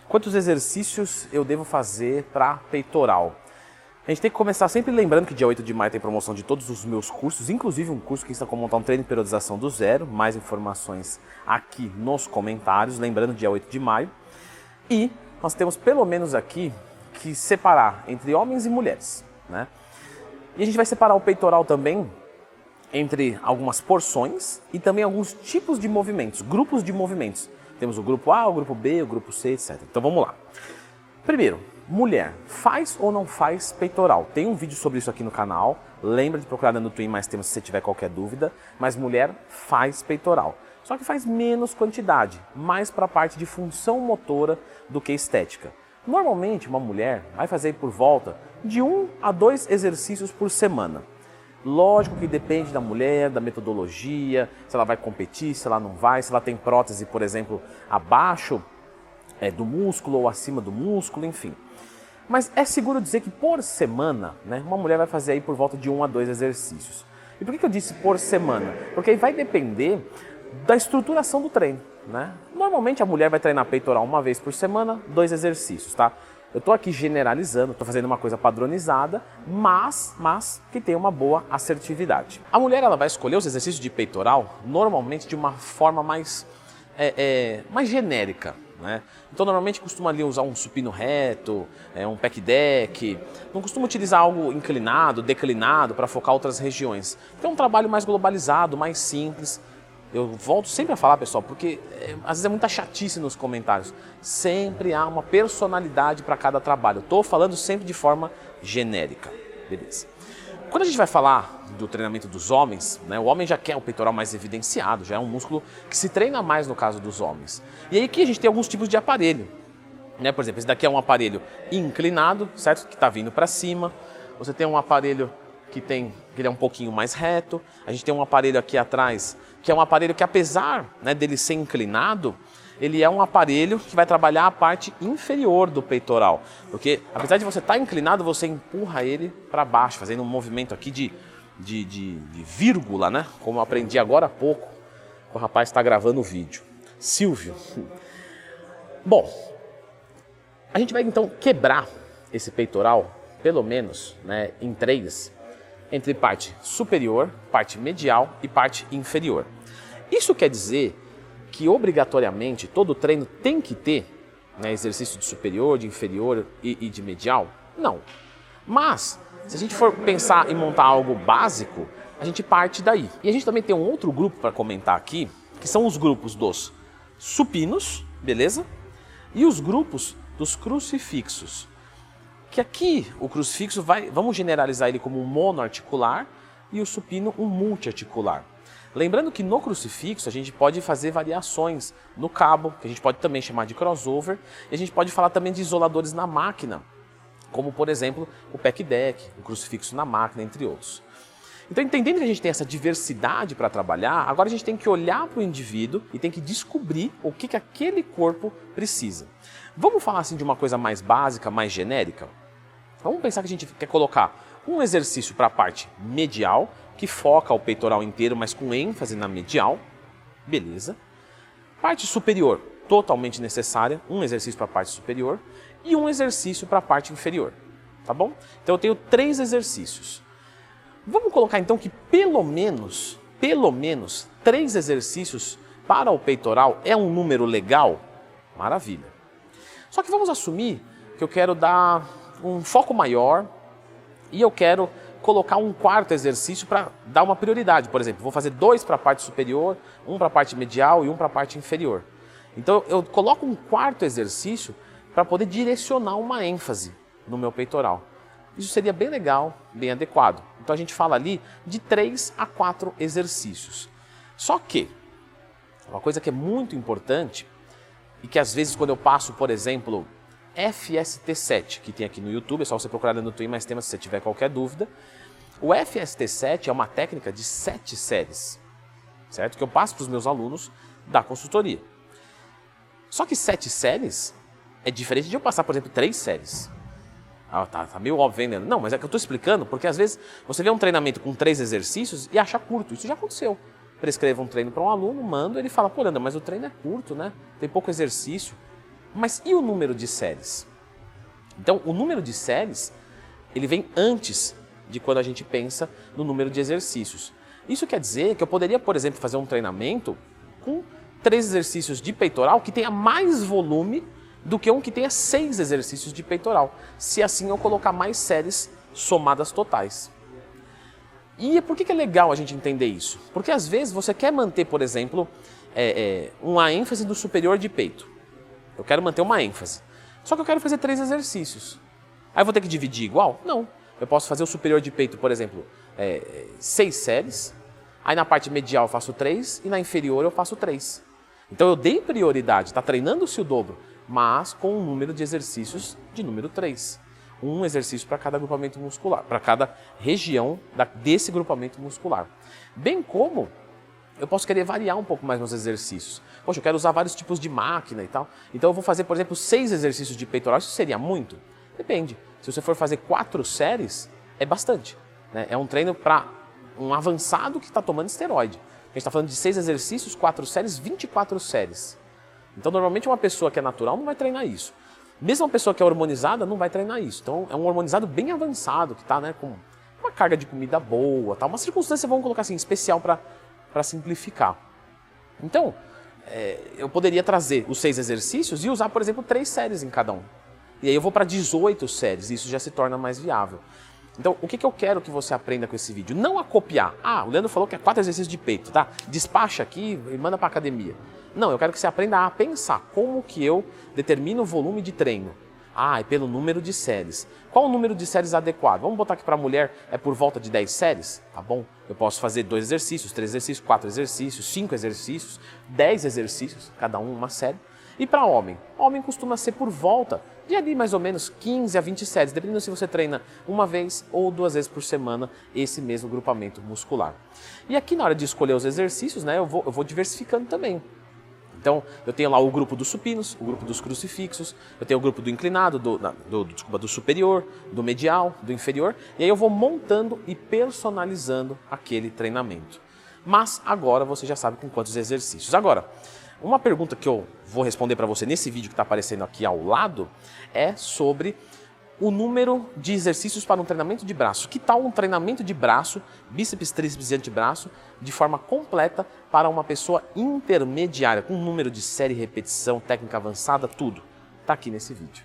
Quantos exercícios eu devo fazer para peitoral? A gente tem que começar sempre lembrando que dia 8 de maio tem promoção de todos os meus cursos, inclusive um curso que está como montar um treino de periodização do zero. Mais informações aqui nos comentários, lembrando dia 8 de maio. E nós temos pelo menos aqui que separar entre homens e mulheres, né? E a gente vai separar o peitoral também entre algumas porções e também alguns tipos de movimentos, grupos de movimentos. Temos o grupo A, o grupo B, o grupo C, etc. Então vamos lá. Primeiro, mulher, faz ou não faz peitoral? Tem um vídeo sobre isso aqui no canal, lembra de procurar no Twin mais temas se você tiver qualquer dúvida, mas mulher faz peitoral. Só que faz menos quantidade, mais para a parte de função motora do que estética. Normalmente uma mulher vai fazer por volta de 1 a 2 exercícios por semana. Lógico que depende da mulher, da metodologia, se ela vai competir, se ela não vai, se ela tem prótese, por exemplo, abaixo do músculo ou acima do músculo, enfim. Mas é seguro dizer que por semana, né, uma mulher vai fazer aí por volta de 1 a 2 exercícios. E por que eu disse por semana? Porque aí vai depender da estruturação do treino, né? Normalmente a mulher vai treinar peitoral uma vez por semana, 2 exercícios, tá? Eu estou aqui generalizando, estou fazendo uma coisa padronizada, mas que tem uma boa assertividade. A mulher ela vai escolher os exercícios de peitoral normalmente de uma forma mais genérica, né? Então normalmente costuma ali usar um supino reto, um pec deck, não costuma utilizar algo inclinado, declinado para focar outras regiões. Então é um trabalho mais globalizado, mais simples. Eu volto sempre a falar, pessoal, porque às vezes é muita chatice nos comentários. Sempre há uma personalidade para cada trabalho. Eu estou falando sempre de forma genérica. Beleza. Quando a gente vai falar do treinamento dos homens, né, o homem já quer o peitoral mais evidenciado, já é um músculo que se treina mais no caso dos homens. E aí aqui a gente tem alguns tipos de aparelho. Né? Por exemplo, esse daqui é um aparelho inclinado, certo? Que está vindo para cima. Você tem um aparelho que ele é um pouquinho mais reto. A gente tem um aparelho aqui atrás, que é um aparelho que apesar, né, dele ser inclinado, ele é um aparelho que vai trabalhar a parte inferior do peitoral. Porque apesar de você estar inclinado, você empurra ele para baixo, fazendo um movimento aqui de vírgula, né? Como eu aprendi agora há pouco, o rapaz está gravando o vídeo. Silvio. Bom, a gente vai então quebrar esse peitoral, pelo menos, né, em 3, entre parte superior, parte medial e parte inferior. Isso quer dizer que obrigatoriamente todo treino tem que ter, né, exercício de superior, de inferior e de medial? Não. Mas, se a gente for pensar em montar algo básico, a gente parte daí. E a gente também tem um outro grupo para comentar aqui, que são os grupos dos supinos, beleza? E os grupos dos crucifixos. Que aqui o crucifixo vamos generalizar ele como um monoarticular e o supino um multiarticular. Lembrando que no crucifixo a gente pode fazer variações no cabo, que a gente pode também chamar de crossover, e a gente pode falar também de isoladores na máquina, como por exemplo o pec deck, o crucifixo na máquina, entre outros. Então, entendendo que a gente tem essa diversidade para trabalhar, agora a gente tem que olhar para o indivíduo e tem que descobrir o que aquele corpo precisa. Vamos falar assim de uma coisa mais básica, mais genérica? Vamos pensar que a gente quer colocar um exercício para a parte medial, que foca o peitoral inteiro, mas com ênfase na medial. Beleza. Parte superior, totalmente necessária, um exercício para a parte superior e um exercício para a parte inferior. Tá bom? Então eu tenho 3 exercícios. Vamos colocar então que pelo menos 3 exercícios para o peitoral é um número legal? Maravilha. Só que vamos assumir que eu quero dar um foco maior e eu quero colocar um 4º exercício para dar uma prioridade. Por exemplo, vou fazer 2 para a parte superior, 1 para a parte medial e 1 para a parte inferior. Então eu coloco um 4º exercício para poder direcionar uma ênfase no meu peitoral. Isso seria bem legal, bem adequado. Então a gente fala ali de 3 a 4 exercícios. Só que, uma coisa que é muito importante e que às vezes quando eu passo, por exemplo, FST7, que tem aqui no YouTube, é só você procurar no Twin mais temas se você tiver qualquer dúvida. O FST7 é uma técnica de 7 séries, certo? Que eu passo para os meus alunos da consultoria. Só que 7 séries é diferente de eu passar, por exemplo, 3 séries. Ah, tá meio óbvio, hein, Leandro? Não, mas é que eu estou explicando, porque às vezes você vê um treinamento com 3 exercícios e acha curto. Isso já aconteceu. Prescreva um treino para um aluno, manda, ele fala, pô, Leandro, mas o treino é curto, né? Tem pouco exercício. Mas e o número de séries? Então, o número de séries, ele vem antes de quando a gente pensa no número de exercícios. Isso quer dizer que eu poderia, por exemplo, fazer um treinamento com 3 exercícios de peitoral que tenha mais volume do que um que tenha 6 exercícios de peitoral, se assim eu colocar mais séries somadas totais. E por que é legal a gente entender isso? Porque às vezes você quer manter, por exemplo, uma ênfase do superior de peito. Eu quero manter uma ênfase. Só que eu quero fazer 3 exercícios. Aí eu vou ter que dividir igual? Não. Eu posso fazer o superior de peito, por exemplo, 6 séries. Aí na parte medial eu faço 3 e na inferior eu faço 3. Então eu dei prioridade, está treinando-se o dobro, mas com um número de exercícios de número 3. Um exercício para cada agrupamento muscular, para cada região desse grupamento muscular. Bem como eu posso querer variar um pouco mais nos exercícios. Poxa, eu quero usar vários tipos de máquina e tal. Então eu vou fazer, por exemplo, 6 exercícios de peitoral. Isso seria muito? Depende. Se você for fazer 4 séries, é bastante, né? É um treino para um avançado que está tomando esteroide. A gente está falando de 6 exercícios, 4 séries, 24 séries. Então normalmente uma pessoa que é natural não vai treinar isso. Mesmo uma pessoa que é hormonizada não vai treinar isso. Então é um hormonizado bem avançado, que está, né, com uma carga de comida boa, tá? Uma circunstância, vamos colocar assim, especial para simplificar. Então, eu poderia trazer os 6 exercícios e usar, por exemplo, 3 séries em cada um. E aí eu vou para 18 séries, e isso já se torna mais viável. Então, o que eu quero que você aprenda com esse vídeo? Não a copiar. Ah, o Leandro falou que é 4 exercícios de peito, tá? Despacha aqui e manda para academia. Não, eu quero que você aprenda a pensar como que eu determino o volume de treino. Ah, é pelo número de séries. Qual o número de séries adequado? Vamos botar aqui para a mulher, é por volta de 10 séries? Tá bom? Eu posso fazer 2 exercícios, 3 exercícios, 4 exercícios, 5 exercícios, 10 exercícios, cada um uma série. E para homem? Homem costuma ser por volta de ali mais ou menos 15 a 20 séries, dependendo se você treina uma vez ou 2 vezes por semana esse mesmo grupamento muscular. E aqui na hora de escolher os exercícios, né, eu vou diversificando também. Então, eu tenho lá o grupo dos supinos, o grupo dos crucifixos, eu tenho o grupo do inclinado, do superior, do medial, do inferior, e aí eu vou montando e personalizando aquele treinamento. Mas agora você já sabe com quantos exercícios. Agora, uma pergunta que eu vou responder para você nesse vídeo que está aparecendo aqui ao lado é sobre o número de exercícios para um treinamento de braço. Que tal um treinamento de braço, bíceps, tríceps e antebraço, de forma completa para uma pessoa intermediária, com número de série, repetição, técnica avançada, tudo. Está aqui nesse vídeo.